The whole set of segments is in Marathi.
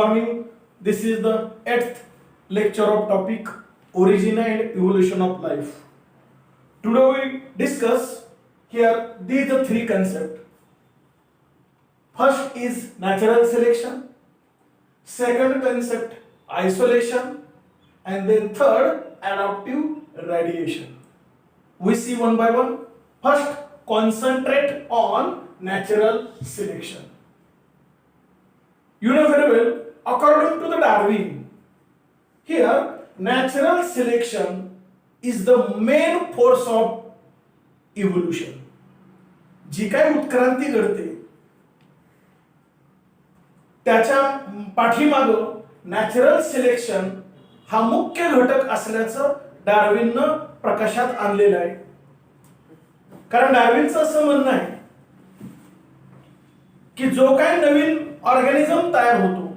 morning. This is the 8th lecture of topic Origin and Evolution of Life. Today we discuss here these are three concepts. First is natural selection, second concept isolation, and then third adaptive radiation. We see one by one. First, concentrate on natural selection. You know very well, according to the Darwin, here natural selection is the main force of evolution. जी काही उत्क्रांती घडते त्याच्या पाठीमागं नॅचरल सिलेक्शन हा मुख्य घटक असल्याचं डार्विननं प्रकाशात आणलेलं आहे. कारण डार्विनचं असं म्हणणं आहे की जो काही नवीन ऑर्गॅनिझम तयार होतो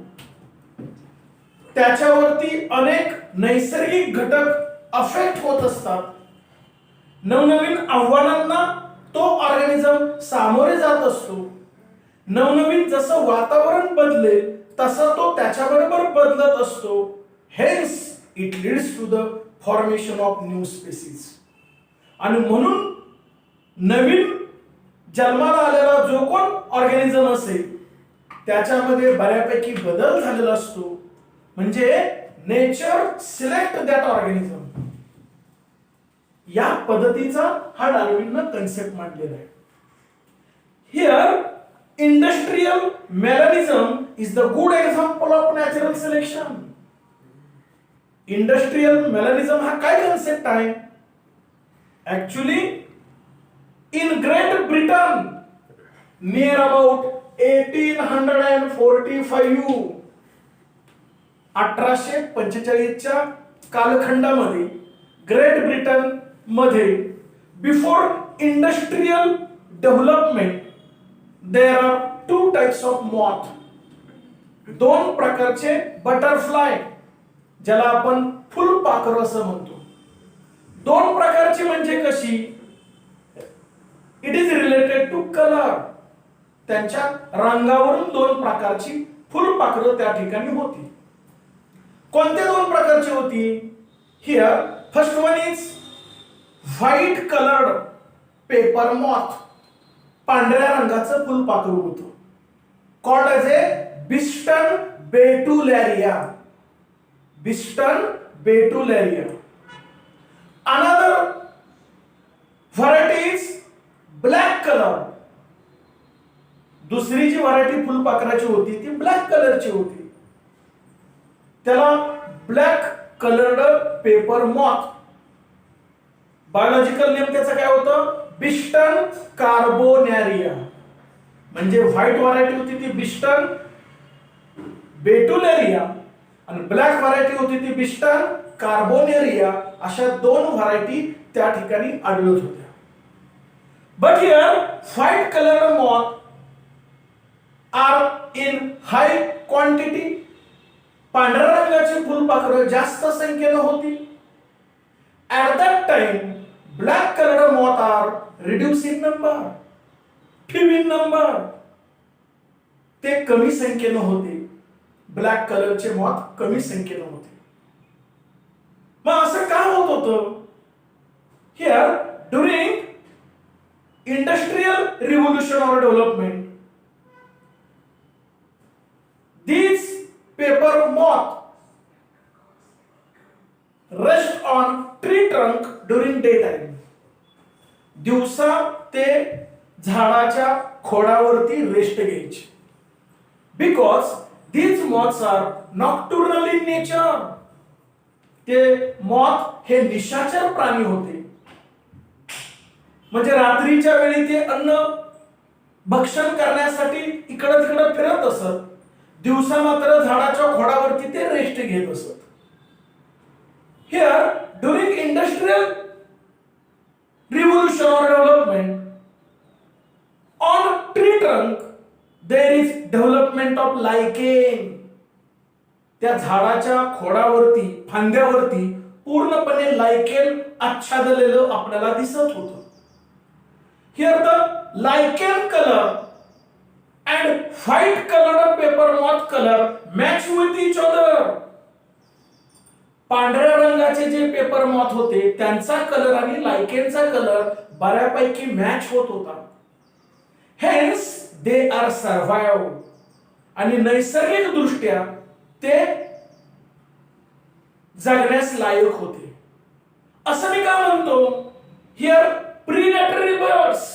त्याच्यावरती अनेक नैसर्गिक घटक अफेक्ट होत असतात. नवनवीन आव्हानांना तो ऑर्गॅनिझम सामोरे जात असतो. नवनवीन जसं वातावरण बदलेल तसा तो त्याच्याबरोबर बदलत असतो. Hence it leads to the formation of new species. आणि म्हणून नवीन जन्माला आलेला जो कोण ऑर्गॅनिझम असेल त्याच्यामध्ये बऱ्यापैकी बदल झालेला असतो. म्हणजे नेचर सिलेक्ट दॅट ऑर्गॅनिझम. या पद्धतीचा हा डार्विननं कन्सेप्ट मांडलेला आहे. Here industrial melanism is the good example of natural selection. Industrial melanism हा काय कन्सेप्ट आहे? Actually in Great Britain near about 1845 1845च्या कालखंडामध्ये ग्रेट ब्रिटन मध्ये before industrial development there are two types of moth. दोन प्रकारचे बटरफ्लाय ज्याला आपण फुलपाखरं असं म्हणतो. दोन प्रकारची म्हणजे कशी? It is related to colour. त्यांच्या रंगावरून दोन प्रकारची फुलपाखरं त्या ठिकाणी होती. कोणत्या दोन प्रकारची होती? Here first one is white coloured paper moth. पांढऱ्या रंगाचं फुलपाखरू होतं. Called as a Biston betularia. Biston betularia. Another variety is black colour. दुसरी जी व्हरायटी फुलपाखराची होती ती ब्लॅक कलरची होती. त्याला black coloured paper moth. Biological name त्याचं काय होतं? बिस्टन कार्बोनॅरिया. म्हणजे व्हाईट व्हरायटी होती ती बिस्टन बेटुलॅरिया आणि ब्लॅक व्हरायटी होती ती बिस्टन कार्बोनेरिया. अशा दोन व्हरायटी त्या ठिकाणी आढळत होत्या. But here white colored moth are in high quantity. पांढऱ्या रंगाची फुलपाखरं जास्त संख्येने होती. At that time black colored moth are reduced in number. few in number. ते कमी संख्येने होते. ब्लॅक कलरचे मॉथ कमी संख्येने होते. मग असं का होत होतं? Here during industrial revolution or development, these paper moth rest on tree trunk during daytime. दिवसा ते झाडाच्या खोडावरती रेस्ट घ्यायचे. because these moths are nocturnal in nature. ते मॉथ हे निशाचर प्राणी होते. म्हणजे रात्रीच्या वेळी ते अन्न भक्षण करण्यासाठी इकडं तिकडं फिरत असत. दिवसा मात्र झाडाच्या खोडावरती ते रेस्ट घेत असत. Here during industrial revolution or development on tree trunk there is development of lichen. त्या झाडाच्या खोडावरती फांद्यावरती पूर्णपणे लायकेन आच्छादलेलं आपल्याला दिसत होतं. Here the lichen color and white colored paper moth color match with each other. पांढऱ्या रंगाचे जे पेपर मॉथ होते त्यांचा कलर आणि लायकेनचा कलर बऱ्यापैकी मॅच होत होता. Hence they are survived. आणि नैसर्गिक दृष्ट्या ते जगण्यास लायक होते. असं मी का म्हणतो? हिअर प्रीडेटरी बर्ड्स,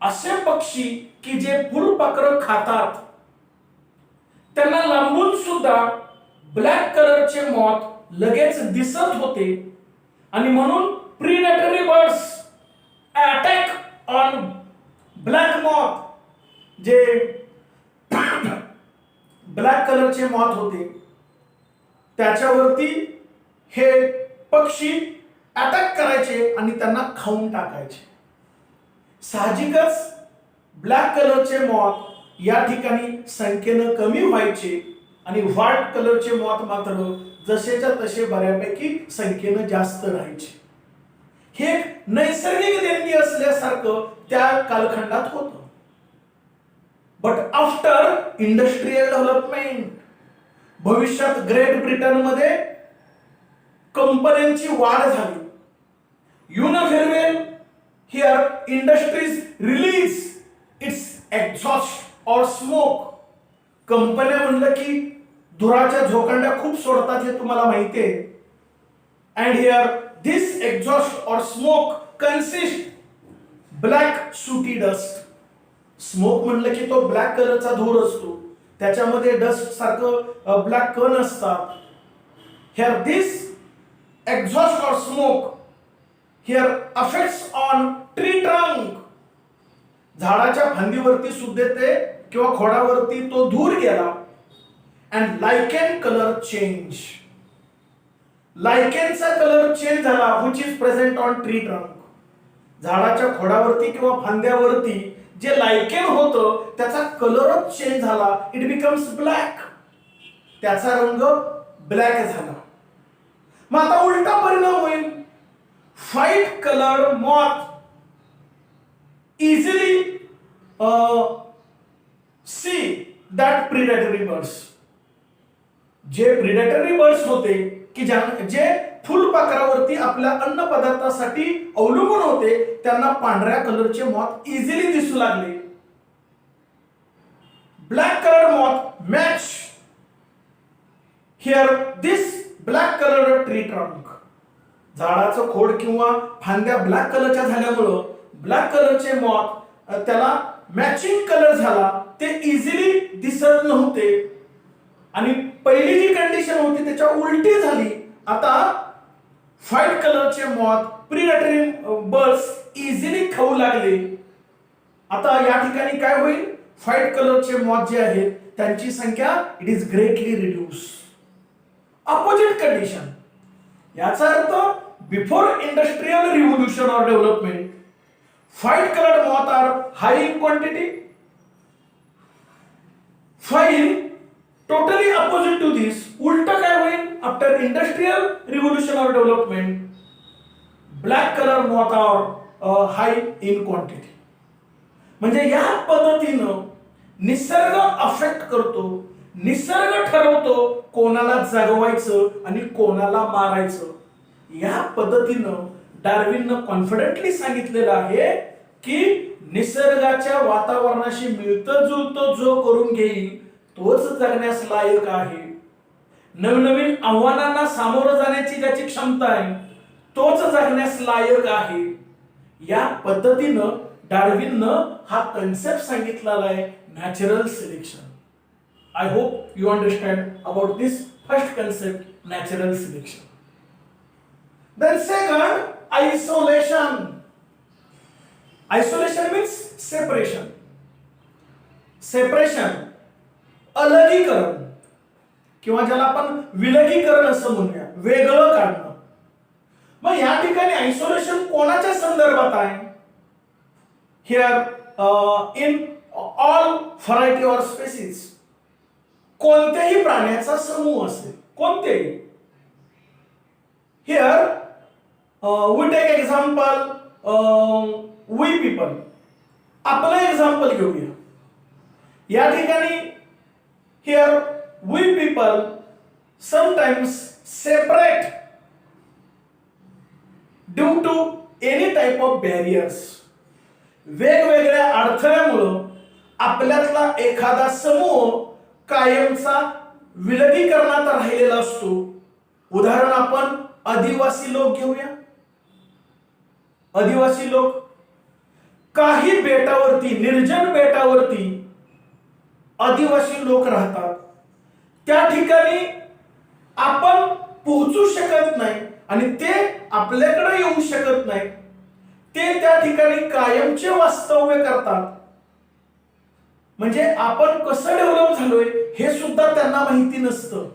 असे पक्षी की जे फुलपाखरं खातात, त्यांना लांबून सुद्धा ब्लॅक कलरचे मॉथ लगेच दिसत होते आणि म्हणून predatory birds attack on black moth. जे ब्लॅक कलरचे मॉथ होते त्याच्यावरती हे पक्षी अटॅक करायचे आणि त्यांना खाऊन टाकायचे. साहजिकच ब्लॅक कलरचे मॉथ या ठिकाणी संख्येनं कमी व्हायचे आणि व्हाईट कलरचे मॉथ मात्र जसेच्या तसे बऱ्यापैकी संख्येनं जास्त राहायचे. हे एक नैसर्गिक देणगी असल्यासारखं त्या कालखंडात होतं. बट आफ्टर इंडस्ट्रियल डेव्हलपमेंट, भविष्यात ग्रेट ब्रिटन मध्ये कंपन्यांची वाढ झाली. You know very well, here industries release it's exhaust और स्मोक. कंपन्या म्हणलं की धुराच्या झोकांड्या खूप सोडतात हे तुम्हाला माहिती आहे. अँड हिअर दिस एक्झॉस्ट और स्मोक कन्सिस्ट ब्लॅक सुटी डस्ट. स्मोक म्हणलं की तो ब्लॅक कलरचा धूर असतो, त्याच्यामध्ये डस्ट सारखं ब्लॅक कण असतात. Here this exhaust or smoke here affects on tree trunk. झाडाच्या फांदीवरती सुद्धा ते किंवा खोडावरती तो धूर गेला. and lichen color change. लायकेनचा कलर चेंज झाला which is present on tree trunk. झाडाच्या खोडावरती किंवा फांद्यावरती जे लायकेन होतं त्याचा कलरच चेंज झाला. It becomes black. त्याचा रंग ब्लॅक झाला. मग आता उलटा परिणाम होईल. White colour moth easily see that predatory birds. जे प्रिडेटरी बर्ड्स होते की जे फुलपाखरावरती आपल्या अन्न पदार्थासाठी अवलंबून होते त्यांना पांढऱ्या कलरचे मॉथ इझिली दिसू लागले. Black colour moth match here this black colour tree trunk. झाडाचं खोड किंवा फांद्या ब्लॅक कलरच्या झाल्यामुळं ब्लॅक कलरचे मॉथ त्याला मॅचिंग कलर झाला. ते इझिली दिसत नव्हते आणि पहिली जी कंडिशन होती त्याच्या उलटी झाली. आता व्हाईट कलरचे मॉथ प्रिडेटरी बर्ड्स इझिली खाऊ लागले. आता या ठिकाणी काय होईल? व्हाईट कलरचे मॉथ जे आहेत त्यांची संख्या it is greatly reduce. Opposite condition. याचा अर्थ बिफोर इंडस्ट्रियल रिव्होल्यूशन और development white coloured moth are high in quantity. While totally opposite to this, उलट काय होईल? आफ्टर इंडस्ट्रियल रिव्होल्यूशन और development black colour moth are high in quantity. म्हणजे या पद्धतीनं निसर्ग अफेक्ट करतो, निसर्ग ठरवतो कोणाला जगवायचं आणि कोणाला मारायचं. या पद्धतीनं डार्विननं कॉन्फिडेंटली सांगितलेलं आहे की निसर्गाच्या वातावरणाशी मिळतं जुळतं जो करून घेईल तोच जगण्यास लायक आहे. नवनवीन आव्हानांना सामोरं जाण्याची ज्याची क्षमता आहे तोच जगण्यास लायक आहे. या पद्धतीनं डार्विननं हा कन्सेप्ट सांगितलेला आहे natural selection. I hope you understand about this first concept, natural selection. Then second, isolation. Isolation means separation. Separation, अलगीकरण किंवा ज्याला आपण विलगीकरण असं म्हणूया, वेगळं काढणं. मग या ठिकाणी आयसोलेशन कोणाच्या संदर्भात आहे? Here in all variety or species, कोणत्याही प्राण्याचा समूह असेल, कोणतेही. Here we take example we people. आपलं एक्झाम्पल घेऊया. या ठिकाणी here we people sometimes separate due to any type of barriers. वेगवेगळ्या अडथळ्यामुळं आपल्यातला एखादा समूह कायमचा विलगीकरणात राहिलेला असतो. उदाहरण आपण आदिवासी लोक घेऊया. आदिवासी लोक काही बेटावरती, निर्जन बेटावरती आदिवासी लोक राहतात. त्या ठिकाणी आपण पोहोचू शकत नाही आणि ते आपल्याकडे येऊ शकत नाही. ते त्या ठिकाणी कायमचे वास्तव्य करतात. म्हणजे आपण कसं डेव्हलप झालोय हे सुद्धा त्यांना माहिती नसतं.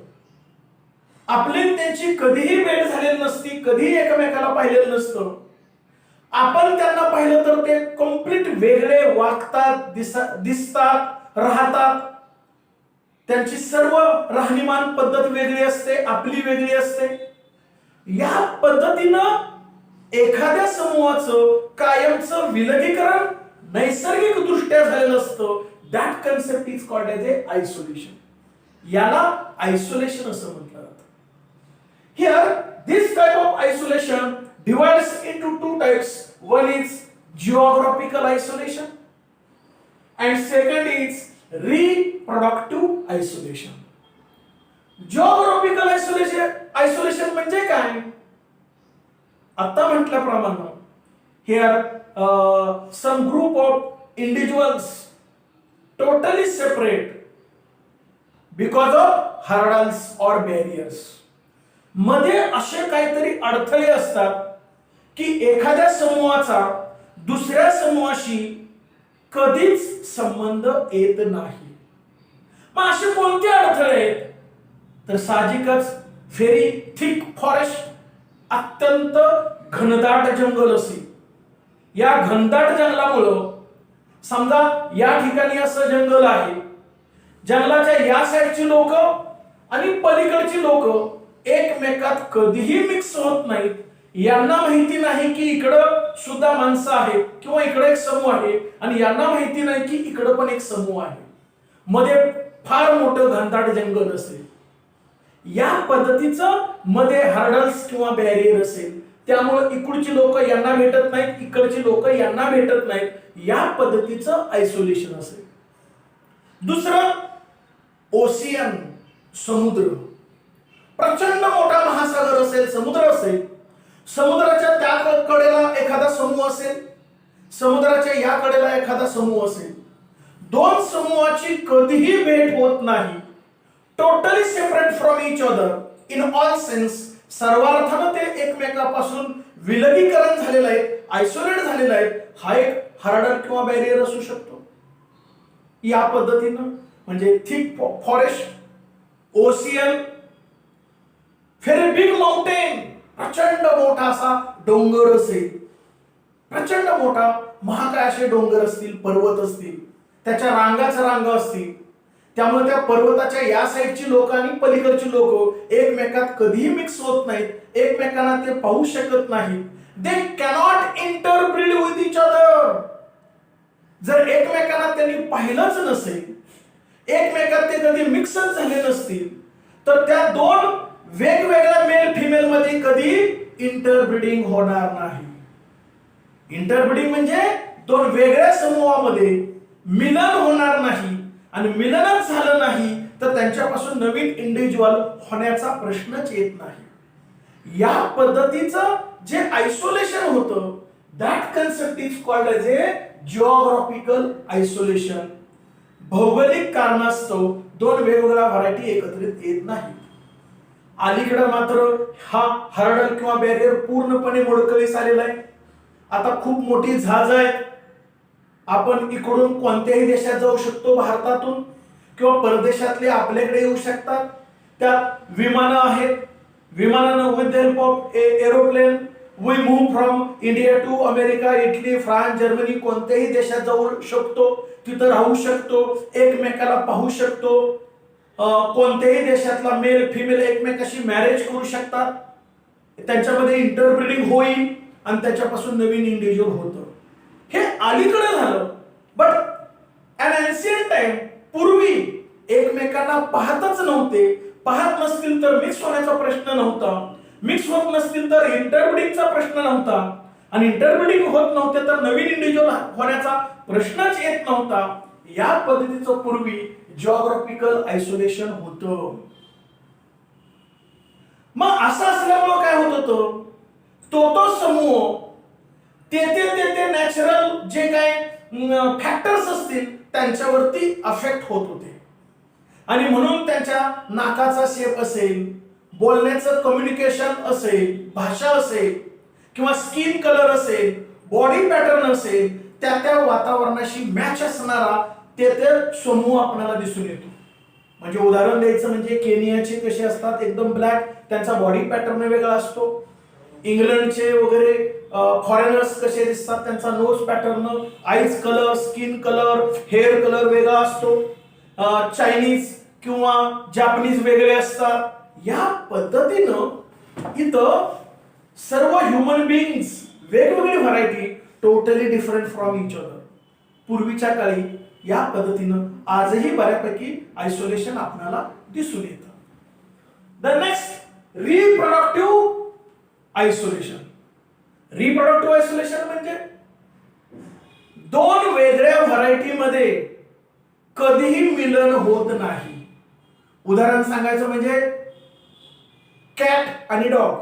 आपली त्यांची कधीही भेट झालेली नसती, कधीही एकमेकाला पाहिलेलं नसतं. आपण त्यांना पाहिलं तर ते कम्प्लीट वेगळे वागतात, दिसतात, राहतात. त्यांची सर्व राहणीमान पद्धत वेगळी असते, आपली वेगळी असते. या पद्धतीनं एखाद्या समूहाचं कायमचं विलगीकरण नैसर्गिक दृष्ट्या झालेलं असतं. That concept is called as A isolation. याला आयसोलेशन असं म्हटलं जातं. Here this type of isolation divides into two types. One is geographical isolation and second is reproductive isolation. Geographical isolation म्हणजे काय? आता म्हटल्याप्रमाणे here some group of individuals totally separate because of hurdles or barriers. मध्ये असे काहीतरी अडथळे असतात की एखाद्या समूहाचा दुसऱ्या समूहाशी कधीच संबंध येत नाही. मग असे कोणते अडथळे आहेत? तर साहजिकच व्हेरी थिक फॉरेस्ट, अत्यंत घनदाट जंगल असेल. या घनदाट जंगलामुळं समजा या ठिकाणी असं जंगल आहे, जंगलाच्या या साईडची लोक आणि पलीकडची लोक एकमेकात कधीही मिक्स होत नाहीत. यांना माहिती नाही की इकडं सुद्धा माणसं आहेत किंवा इकडे एक समूह आहे आणि यांना माहिती नाही की इकडं पण एक समूह आहे. मध्ये फार मोठं घनदाट जंगल असेल. या पद्धतीचं मध्ये हर्डल्स किंवा बॅरियर असेल, त्यामुळे इकडची लोक यांना भेटत नाहीत, इकडची लोक यांना भेटत नाहीत. या पद्धतीचं आयसोलेशन असेल. दुसरं ओशियन, समुद्र. प्रचंड मोठा महासागर असेल, समुद्र असेल. समुद्राच्या त्या कडेला एखादा समूह असेल, समुद्राच्या या कडेला एखादा समूह असेल. दोन समूहाची कधीही भेट होत नाही. Totally separate from each other in all sense. सर्वार्थानं ते एकमेकापासून विलगीकरण झालेलं आहे, आयसोलेट झालेलं आहे. हा एक हर्डल किंवा बॅरियर असू शकतो. या पद्धतीनं म्हणजे thick forest, ocean, very big mountain, प्रचंड मोठा असा डोंगर असेल, प्रचंड मोठा महाकाय असे डोंगर असतील, पर्वत असतील, त्याच्या रांगाच्या रांगा असतील. त्यामुळे त्या पर्वताच्या या साईडची लोक आणि पलीकडची लोक एकमेकात कधीही मिक्स होत नाहीत, एकमेकांना ते पाहू शकत नाहीत. दे cannot interbreed with each other. जर एकमेकांना त्यांनी पाहिलंच नसेल, एकमेकात ते कधी मिक्सच झाले नसतील, तर त्या दोन वेगवेगळ्या मेल फिमेल मध्ये कधी इंटरब्रीडिंग होणार नाही. इंटरब्रीडिंग म्हणजे दोन वेगळ्या समूहामध्ये मिलन होणार नाही आणि मिलनच झालं नाही तर त्यांच्यापासून नवीन इंडिव्हिज्युअल होण्याचा प्रश्नच येत नाही. या पद्धतीचं जे आयसोलेशन होतं, that concept is called as A geographical isolation. भौगोलिक कारणास्तव दोन वेगवेगळ्या व्हरायटी एकत्रित येत नाही. अलीकडे मात्र हा हर्डल किंवा बॅरियर पूर्णपणे मोडकळीस आलेला आहे. आता खूप मोठी झाज आहे. आपण इकडून कोणत्याही देशात जाऊ शकतो भारतातून, किंवा परदेशातले आपल्याकडे येऊ शकतात. त्यात विमानं आहेत. विमानानं with the help of aeroplane we move from India to America, Italy, France, Germany, कोणत्याही देशात जाऊ शकतो. तिथं राहू शकतो, एकमेकाला पाहू शकतो. कोणत्याही देशातला मेल फिमेल एकमेकाशी मॅरेज करू शकतात. त्यांच्यामध्ये इंटरब्रीडिंग होईल आणि त्याच्यापासून नवीन इंडिव्हिज्युअल होतं. हे अलीकडे झालं. बट ॲन एन्शियंट टाइम पूर्वी एकमेकांना पाहतच नव्हते, पाहत नसतील तर मिक्स होण्याचा प्रश्न नव्हता, मिक्स होत नसतील तर इंटरब्रीडिंगचा प्रश्न नव्हता, आणि इंटरब्रीडिंग होत नव्हते तर नवीन इंडिव्हिज्युअल होण्याचा प्रश्नच येत नव्हता. या पद्धतीचं पूर्वी जिओग्राफिकल आयसोलेशन होतं. मग असं असल्यामुळं काय होत होतं, तो समूह ते नॅचरल जे काय फॅक्टर्स असतील त्यांच्यावरती अफेक्ट होत होते, आणि म्हणून त्यांच्या नाकाचा शेप असेल, बोलण्याचं कम्युनिकेशन असेल, भाषा असेल, किंवा स्किन कलर असेल, बॉडी पॅटर्न असेल, त्या वातावरणाशी मॅच असणारा ते समूह आपल्याला दिसून येतो. म्हणजे उदाहरण द्यायचं म्हणजे केनियाचे कसे असतात एकदम ब्लॅक, त्यांचा बॉडी पॅटर्न वेगळा असतो. इंग्लंडचे वगैरे फॉरेनर्स कसे दिसतात, त्यांचा nose pattern, eyes colour, skin colour, hair colour वेगळा असतो. चायनीज किंवा जापनीज वेगळे असतात. या पद्धतीनं इथं सर्व ह्युमन बीइंग्स वेगवेगळी variety, totally different from each other. पूर्वीच्या काळी या पद्धतीनं आजही बऱ्यापैकी आयसोलेशन आपल्याला दिसून येतं. The next, reproductive isolation. Reproductive isolation म्हणजे दोन वेगळ्या व्हरायटी मध्ये कधीही मिलन होत नाही. उदाहरण सांगायचं म्हणजे कॅट आणि डॉग.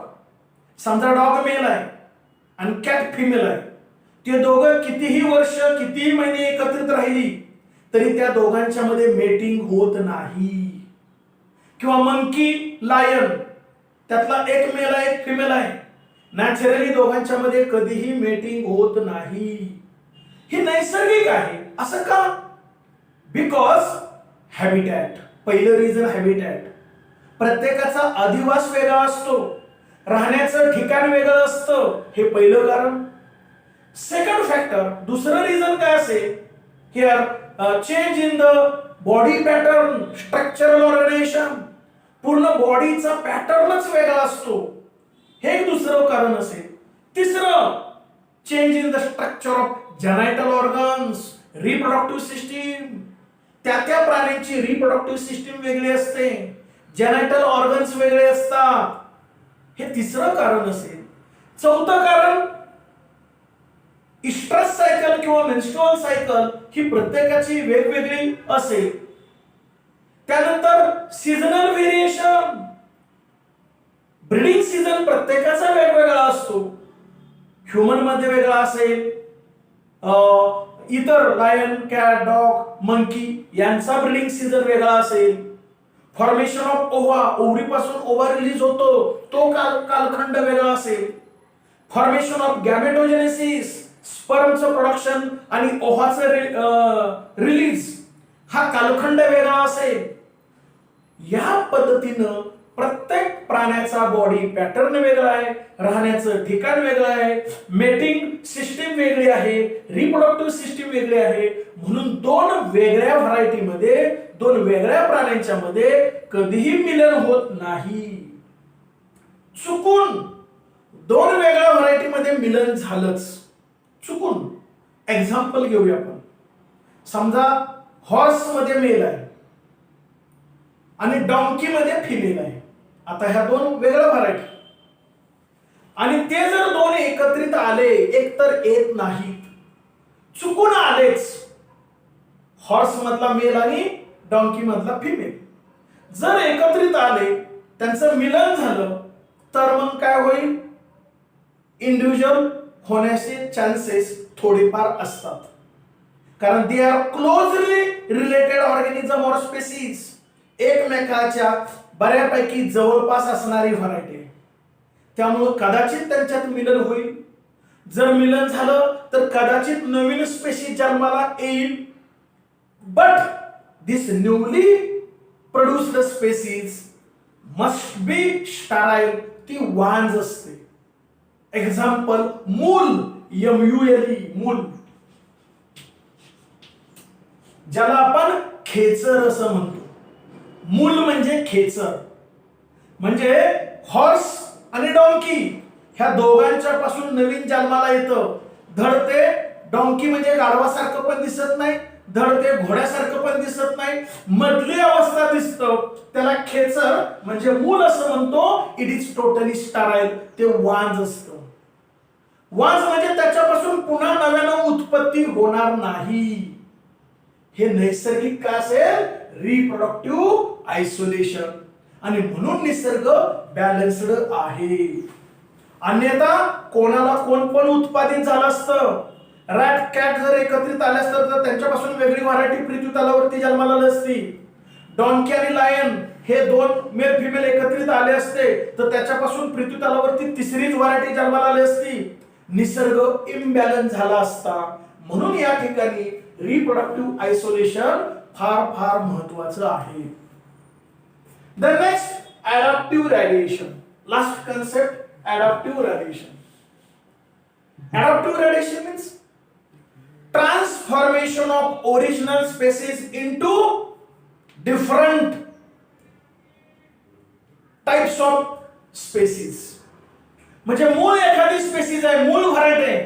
समजा डॉग मेल आहे आणि कॅट फिमेल आहे, ते दोघं कितीही वर्ष, कितीही महिने एकत्रित राहिली तरी त्या दोघांच्या मध्ये मेटिंग होत नाही. किंवा मंकी, लायन, त्यातला एक मेल आहे, एक फिमेल आहे, नॅचरली दोघांच्या मध्ये कधीही मेटिंग होत नाही. ही नैसर्गिक आहे. असं का? Because habitat. पहिलं रिझन हॅबिटॅट. प्रत्येकाचा अधिवास वेगळा असतो, राहण्याचं ठिकाण वेगळं असतं, हे पहिलं कारण. सेकंड फॅक्टर, दुसरं रिझन काय असेल, here change in the body pattern, structural organisation. पूर्ण बॉडीचा पॅटर्नच वेगळा असतो, हे एक दुसरं कारण असेल. तिसरं, change in the structure of जेनायटल organs, reproductive system. त्या प्राण्यांची रिप्रोडक्टिव्ह सिस्टीम वेगळी असते, जेनायटल ऑर्गन्स वेगळे असतात, हे तिसरं कारण असेल. चौथं कारण, इस्ट्रस सायकल किंवा मेन्स्ट्रुअल सायकल ही प्रत्येकाची वेगवेगळी असेल. त्यानंतर सीझनल व्हेरिएशन. ब्रीडिंग सीझन प्रत्येकाचा वेगवेगळा असतो. ह्युमन मध्ये वेगळा असेल, इतर लायन, कॅट, डॉग, मंकी यांचा ब्रीडिंग सीझन वेगळा असेल. फॉर्मेशन ऑफ ओव्हा, ओव्हरीपासून ओव्हा रिलीज होतो, तो कालखंड वेगळा असेल. फॉर्मेशन ऑफ गॅमेटोजेनेसिस, स्पर्मचं प्रोडक्शन आणि ओव्हाचं रिलीज, हा कालखंड वेगळा असेल. या पद्धतीनं प्रत्येक प्राण्याचा बॉडी पॅटर्न वेगळा आहे, राहण्याचं ठिकाण वेगळं आहे, मेटिंग सिस्टीम वेगळी आहे, रिप्रोडक्टिव्ह सिस्टीम वेगळी आहे. म्हणून दोन वेगळ्या व्हरायटी मध्ये, दोन वेगळ्या प्राण्यांच्या मध्ये कधीही मिलन होत नाही. चुकून दोन वेगळ्या व्हरायटी मध्ये मिलन झालंच, चुकून. एक्झाम्पल घेऊया आपण. समजा हॉर्स मध्ये मेल आहे आणि डॉंकी मध्ये फिमेल आहे. आता ह्या दोन वेगळ्या व्हरायटी, आणि ते जर दोन एकत्रित आले, एक तर येत नाहीत, चुकून आलेच. हॉर्स मधला मेल आणि डॉंकी मधला फिमेल जर एकत्रित आले, त्यांचं मिलन झालं, तर मग काय होईल, इंडिव्हिज्युअल होण्याचे चान्सेस थोडेफार असतात. कारण they are closely related organism और स्पेसीज. एकमेकाच्या बऱ्यापैकी जवळपास असणारी व्हरायटी, त्यामुळे कदाचित त्यांच्यात मिलन होईल. जर मिलन झालं तर कदाचित नवीन स्पेसीज जन्माला येईल. But this newly produced species must be sterile. ती वांज असते. एक्झाम्पल, मूल, MULE, मूल, ज्याला आपण खेचर असं म्हणतो. मूल म्हणजे खेचर. म्हणजे हॉर्स आणि डॉंकी ह्या दोघांच्या पासून नवीन जन्माला येतं. धड ते डॉंकी म्हणजे गाढवासारखं पण दिसत नाही, धड ते घोड्यासारखं पण दिसत नाही, मधली अवस्था दिसतं, त्याला खेचर म्हणजे मूल असं म्हणतो. इट इज टोटली स्टराईल, ते वांज असतं. वांज म्हणजे त्याच्यापासून पुन्हा नव्यानं उत्पत्ती होणार नाही. हे नैसर्गिक काय असेल? Reproductive isolation. आणि म्हणून निसर्ग बॅलन्स्ड आहे. अन्यथा कोणाला कोण पण उत्पादित झालं असतं. रॅट कॅट जर एकत्रित आले असतात तर त्यांच्यापासून वेगळी व्हरायटी पृथ्वीतलावरती जन्माला आली असती. डॉन्की आणि लायन हे दोन मेल फिमेल एकत्रित आले असते तर त्याच्यापासून पृथ्वीतलावरती तिसरीच व्हरायटी जन्माला आली असती. निसर्ग इम्बॅलन्स झाला असता. म्हणून या ठिकाणी रिप्रोडक्टिव्ह आयसोलेशन फार फार महत्वाचं आहे. The next adaptive radiation. Last concept, adaptive radiation. Adaptive radiation means transformation of original species into different types of species. म्हणजे मूळ एखादी स्पेसीज आहे, मूळ व्हरायटी आहे,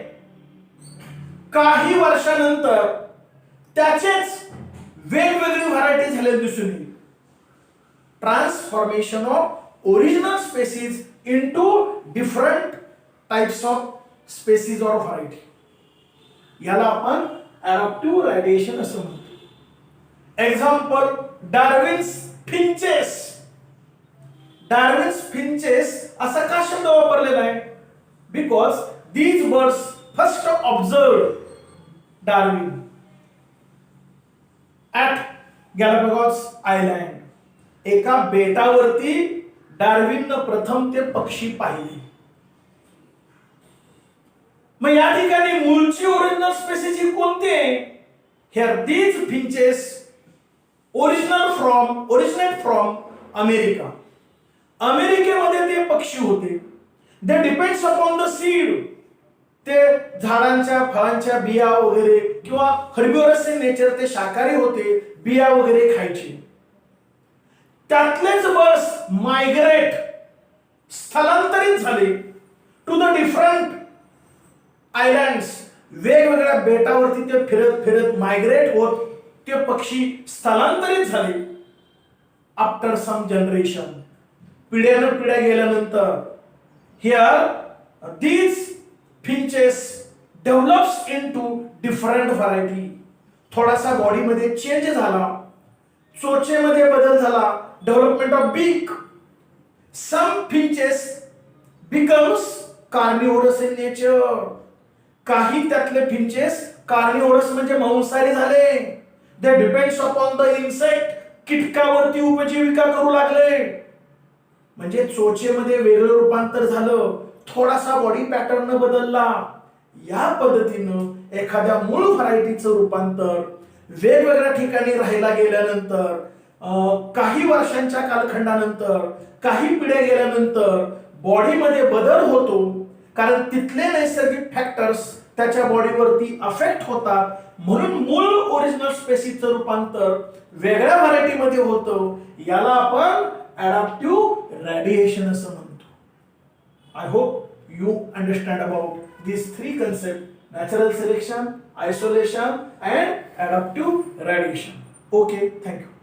काही वर्षानंतर त्याचेच वेगवेगळी व्हरायटी झाले दिसून येईल. Transformation of original species into different types of species और व्हरायटी, याला आपण अडॅप्टिव्ह रेडिएशन असं म्हणतो. Example, Darwin's finches. Darwin's finches असा का शब्द वापरलेला आहे? Because these birds first observe Darwin at Galapagos island. एका बेटावरती डार्विननं प्रथम ते पक्षी पाहिले. मग या ठिकाणी मूळची ओरिजिनल स्पेसीज ही कोणती आहे? Here these finches originate from America. अमेरिकेमध्ये ते पक्षी होते. दे डिपेंड्स अपॉन द सीड. ते झाडांच्या फळांच्या बिया वगैरे किंवा हर्बिवरस इन नेचर, ते शाकाहारी होते, बिया वगैरे खायचे. त्यातलेच बर्ड्स मायग्रेट, स्थलांतरित झाले टू द डिफरंट आयलँड्स. वेगवेगळ्या बेटावरती ते फिरत फिरत मायग्रेट होत ते पक्षी स्थलांतरित झाले. आफ्टर सम जनरेशन, पिढ्यानं पिढ्या गेल्यानंतर, here these finches develops into different variety. थोडासा बॉडीमध्ये चेंज झाला, चोचेमध्ये बदल झाला, development of beak. Some finches becomes carnivorous in nature. काही त्यातले फिंचेस कार्निवोरस म्हणजे मांसाहारी झाले. They depends upon the insect. कीटकावरती उपजीविका करू लागले. म्हणजे चोचेमध्ये वेगळं रूपांतर झालं, थोडासा बॉडी पॅटर्न बदलला. या पद्धतीनं एखाद्या मूळ व्हरायटीचं रूपांतर वेगवेगळ्या ठिकाणी राहायला गेल्यानंतर, काही वर्षांच्या कालखंडानंतर, काही पिढ्या गेल्यानंतर बॉडीमध्ये बदल होतो. कारण तिथले नैसर्गिक फॅक्टर्स त्याच्या बॉडीवरती अफेक्ट होतात. म्हणून मूळ ओरिजिनल स्पेसीजचं रूपांतर वेगळ्या व्हरायटीमध्ये होतं. याला आपण अडॅप्टिव्ह रेडिएशन असं म्हणतो. I hope you understand about these three concepts: natural selection, isolation, and adaptive radiation. Okay, thank you.